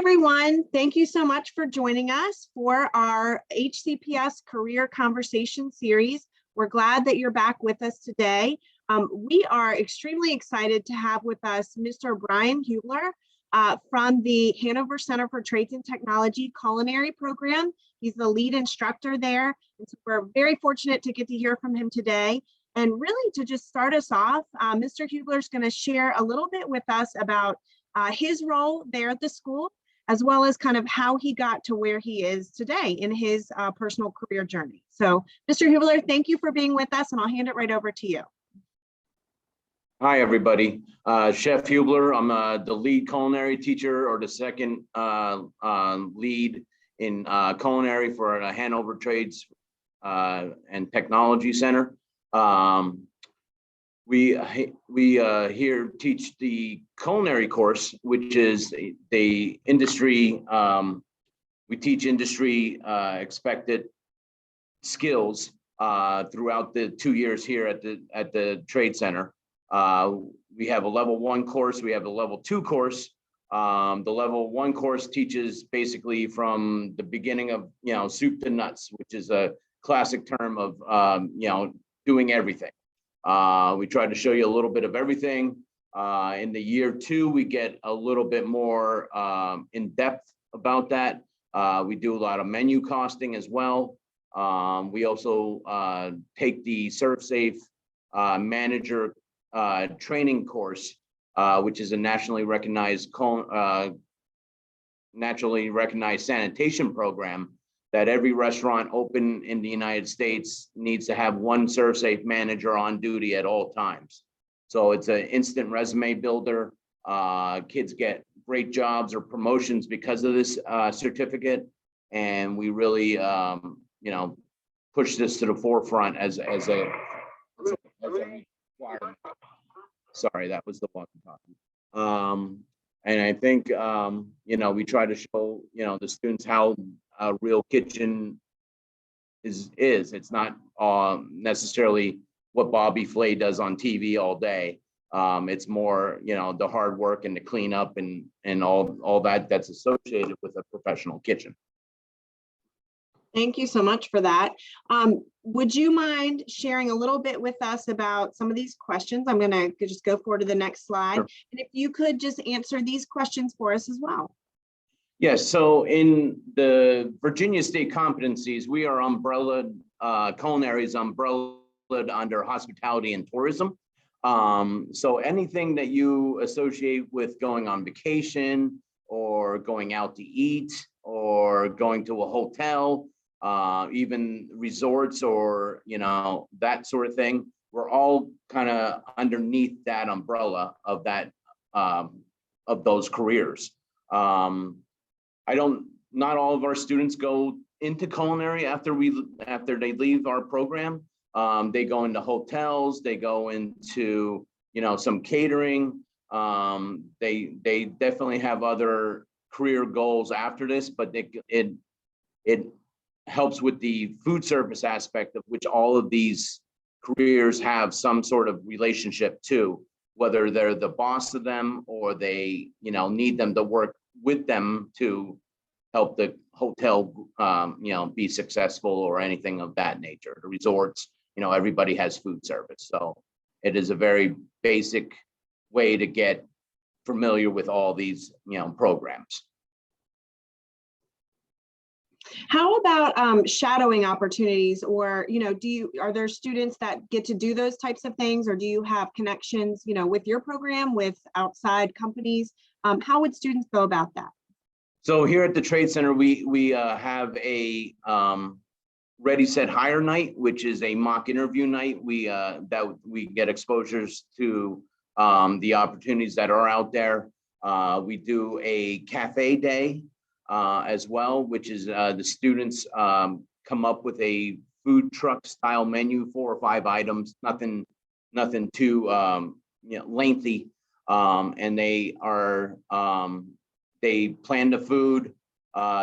everyone. Thank you so much for joining us for our HCPS Career Conversation Series. We're glad that you're back with us today. We are extremely excited to have with us Mr. Brian Hubler from the Hanover Center for Trades and Technology Culinary Program. He's the lead instructor there. And so we're very fortunate to get to hear from him today. And really to just start us off, Mr. Hubler is going to share a little bit with us about his role there at the school, as well as kind of how he got to where he is today in his personal career journey. So, Mr. Hubler, thank you for being with us, and I'll hand it right over to you. Hi, everybody. Chef Hubler. I'm the lead culinary teacher, or the second lead in culinary for the Hanover Trades and Technology Center. We here teach the culinary course, which is the industry. We teach industry expected skills throughout the 2 years here at the Trade Center. We have a level 1 course. We have a level 2 course. The level 1 course teaches basically from the beginning of soup to nuts, which is a classic term of doing everything. We try to show you a little bit of everything. In the year 2, we get a little bit more in depth about that. We do a lot of menu costing as well. We also take the ServSafe manager training course, which is a nationally recognized sanitation program that every restaurant open in the United States needs to have one ServSafe manager on duty at all times. So it's an instant resume builder. Kids get great jobs or promotions because of this certificate, and we really, push this to the forefront as a requirement. Sorry, that was the one talking. And I think we try to show the students how a real kitchen is. It's not necessarily what Bobby Flay does on TV all day. It's more the hard work and the cleanup and all that's associated with a professional kitchen. Thank you so much for that. Would you mind sharing a little bit with us about some of these questions? I'm going to just go forward to the next slide. Sure. And if you could just answer these questions for us as well. Yes, so in the Virginia State competencies, we are culinary is umbrellaed under hospitality and tourism. So anything that you associate with going on vacation or going out to eat or going to a hotel, even resorts or, that sort of thing, we're all kind of underneath that umbrella of that, of those careers. Not all of our students go into culinary after they leave our program. They go into hotels, they go into, some catering. They definitely have other career goals after this, but it helps with the food service aspect, of which all of these careers have some sort of relationship to, whether they're the boss of them or they, need them to work with them to help the hotel, be successful or anything of that nature. The resorts, everybody has food service. So it is a very basic way to get familiar with all these, programs. How about shadowing opportunities, or are there students that get to do those types of things, or do you have connections with your program with outside companies? How would students go about that? So here at the Trade Center, we have a Ready, Set, Hire night, which is a mock interview night. We get exposures to the opportunities that are out there. We do a cafe day as well, which is the students come up with a food truck style menu, 4 or 5 items, nothing too lengthy, and they plan the food,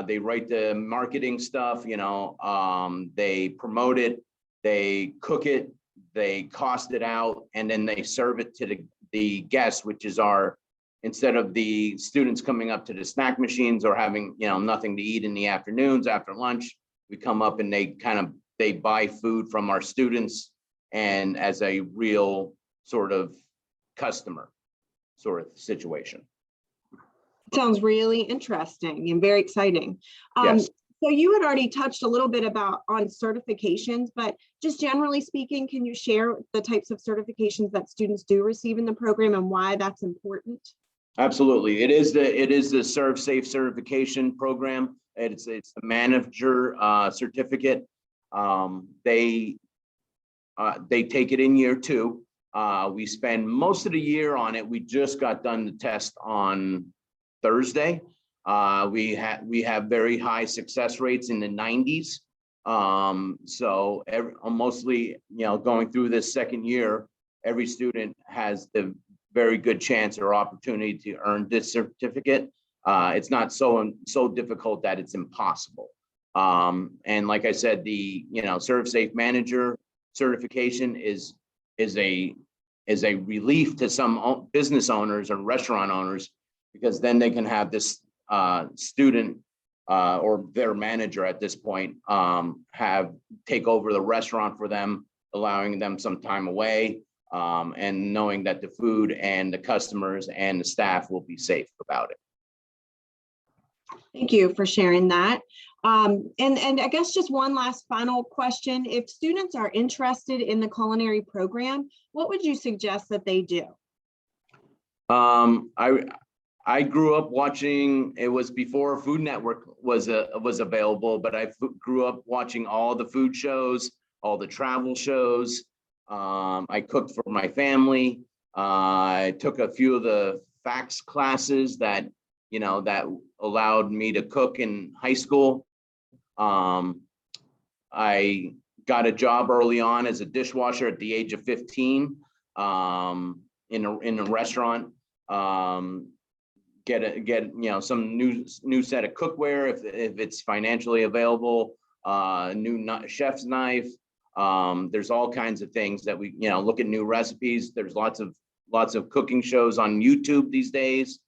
they write the marketing stuff, they promote it, they cook it, they cost it out, and then they serve it to the guests, which is our instead of the students coming up to the snack machines or having, nothing to eat in the afternoons after lunch, we come up and they buy food from our students and as a real sort of customer sort of situation. Sounds really interesting and very exciting. Yes. So you had already touched a little bit on certifications, but just generally speaking, can you share the types of certifications that students do receive in the program and why that's important? Absolutely. It is the Serve Safe certification program. It's the manager certificate. They take it in year 2. We spend most of the year on it. We just got done the test on Thursday. We have very high success rates in the 90s. So mostly, going through this second year, every student has the very good chance or opportunity to earn this certificate. It's not so difficult that it's impossible. And like I said, the Serve Safe Manager certification is a relief to some business owners or restaurant owners, because then they can have this student or their manager at this point take over the restaurant for them, allowing them some time away, and knowing that the food and the customers and the staff will be safe about it. Thank you for sharing that. And I guess just one last final question. If students are interested in the culinary program, what would you suggest that they do? I grew up watching, it was before Food Network was available, but I grew up watching all the food shows, all the travel shows. I cooked for my family. I took a few of the FACS classes that allowed me to cook in high school. I got a job early on as a dishwasher at the age of 15 in a restaurant. Get some new set of cookware if it's financially available. New chef's knife. There's all kinds of things that we look at new recipes. There's lots of cooking shows on YouTube these days.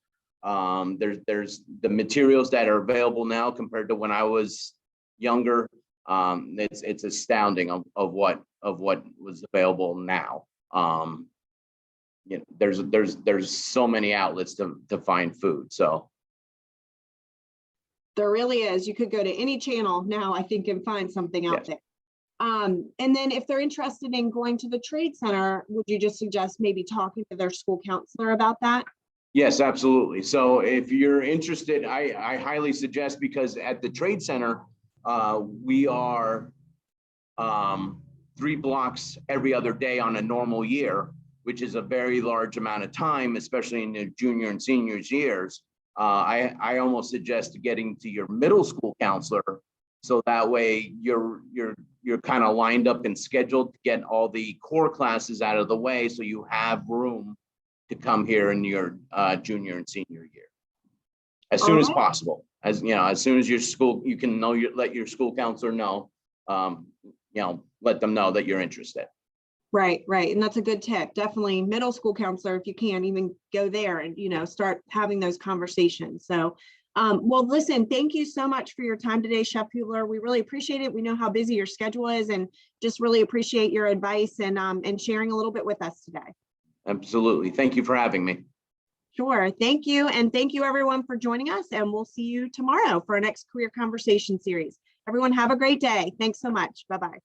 There's the materials that are available now compared to when I was younger. It's astounding of what was available now. There's so many outlets to find food. So there really is. You could go to any channel now, I think, and find something out there. And then if they're interested in going to the Trade Center, would you just suggest maybe talking to their school counselor about that? Yes, absolutely. So if you're interested, I highly suggest, because at the Trade Center, we are 3 blocks every other day on a normal year, which is a very large amount of time, especially in the junior and seniors years. I almost suggest getting to your middle school counselor, so that way you're kind of lined up and scheduled to get all the core classes out of the way, so you have room to come here in your junior and senior year as soon as possible. As soon as your school, you can let your school counselor know, let them know that you're interested. Right. And that's a good tip. Definitely middle school counselor, if you can, even go there and, start having those conversations. So, well, listen, thank you so much for your time today, Chef Hubler. We really appreciate it. We know how busy your schedule is, and just really appreciate your advice and sharing a little bit with us today. Absolutely. Thank you for having me. Sure. Thank you. And thank you everyone for joining us. And we'll see you tomorrow for our next Career Conversation series. Everyone have a great day. Thanks so much. Bye-bye.